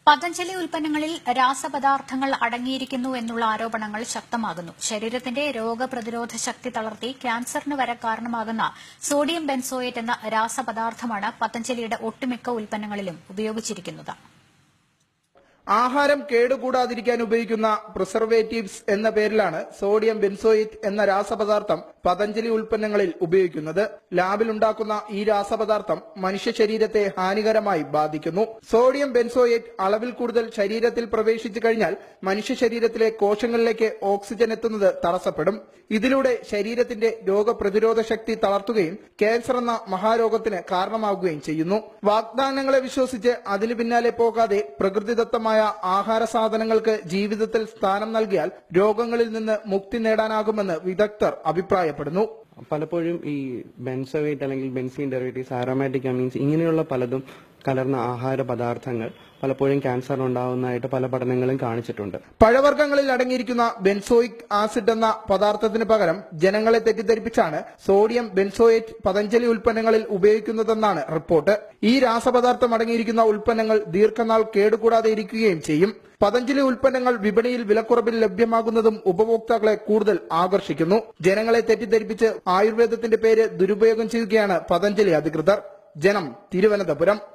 പതഞ്ജലി ഉൽപ്പന്നങ്ങളിൽ രാസപദാർത്ഥങ്ങൾ അടങ്ങിയിരിക്കുന്നു എന്നുള്ള ആരോപണങ്ങൾ ശക്തമാകുന്നു. ശരീരത്തിന്റെ രോഗപ്രതിരോധ ശക്തി തളർത്തി ക്യാൻസറിന് വരെ കാരണമാകുന്ന സോഡിയം ബെൻസോയേറ്റ് എന്ന രാസപദാർത്ഥമാണ് പതഞ്ജലിയുടെ ഒട്ടുമിക്ക ഉൽപ്പന്നങ്ങളിലും ഉപയോഗിച്ചിരിക്കുന്നത്. ആഹാരം കേടുകൂടാതിരിക്കാൻ ഉപയോഗിക്കുന്ന പ്രിസർവേറ്റീവ്സ് എന്ന പേരിലാണ് സോഡിയം ബെൻസോയേറ്റ് എന്ന രാസപദാർത്ഥം പതഞ്ജലി ഉൽപ്പന്നങ്ങളിൽ ഉപയോഗിക്കുന്നത്. ലാബിൽ ഉണ്ടാക്കുന്ന ഈ രാസപദാർത്ഥം മനുഷ്യ ശരീരത്തെ ഹാനികരമായി ബാധിക്കുന്നു. സോഡിയം ബെൻസോയേറ്റ് അളവിൽ കൂടുതൽ ശരീരത്തിൽ പ്രവേശിച്ചു കഴിഞ്ഞാൽ മനുഷ്യ ശരീരത്തിലെ കോശങ്ങളിലേക്ക് ഓക്സിജൻ എത്തുന്നത് തടസ്സപ്പെടും. ഇതിലൂടെ ശരീരത്തിന്റെ രോഗപ്രതിരോധ ശക്തി തളർത്തുകയും ക്യാൻസർ എന്ന മഹാരോഗത്തിന് കാരണമാവുകയും ചെയ്യുന്നു. വാഗ്ദാനങ്ങളെ വിശ്വസിച്ച് അതിനു പിന്നാലെ പോകാതെ പ്രകൃതിദത്തമായ ആഹാര സാധനങ്ങൾക്ക് ജീവിതത്തിൽ സ്ഥാനം നൽകിയാൽ രോഗങ്ങളിൽ നിന്ന് മുക്തി നേടാനാകുമെന്ന് വിദഗ്ധർ അഭിപ്രായപ്പെടുന്നു. പലപ്പോഴും ഈ ബെൻസോയേറ്റ് അല്ലെങ്കിൽ ബെൻസീൻ ഡെറിവേറ്റീവ്സ്, ആരോമാറ്റിക് അമീൻസ് ഇങ്ങനെയുള്ള പലതും കലർന്ന ആഹാര പദാർത്ഥങ്ങൾ പലപ്പോഴും ക്യാൻസർ ഉണ്ടാവുന്നതായിട്ട് പല പഠനങ്ങളും കാണിച്ചിട്ടുണ്ട്. പഴവർഗ്ഗങ്ങളിൽ അടങ്ങിയിരിക്കുന്ന ബെൻസോയിക് ആസിഡ് എന്ന പദാർത്ഥത്തിന് പകരം ജനങ്ങളെ തെറ്റിദ്ധരിപ്പിച്ചാണ് സോഡിയം ബെൻസോയേറ്റ് പതഞ്ജലി ഉൽപ്പന്നങ്ങളിൽ ഉപയോഗിക്കുന്നതെന്നാണ് റിപ്പോർട്ട്. ഈ രാസപദാർത്ഥം അടങ്ങിയിരിക്കുന്ന ഉൽപ്പന്നങ്ങൾ ദീർഘനാൾ കേടുകൂടാതെ ഇരിക്കുകയും ചെയ്യും. പതഞ്ജലി ഉൽപ്പന്നങ്ങൾ വിപണിയിൽ വിലക്കുറവിൽ ലഭ്യമാകുന്നതും ഉപഭോക്താക്കളെ കൂടുതൽ ആകർഷിക്കുന്നു. ജനങ്ങളെ തെറ്റിദ്ധരിപ്പിച്ച് ആയുർവേദത്തിന്റെ പേര് ദുരുപയോഗം ചെയ്യുകയാണ് പതഞ്ജലി അധികൃതർ. ജനം, തിരുവനന്തപുരം.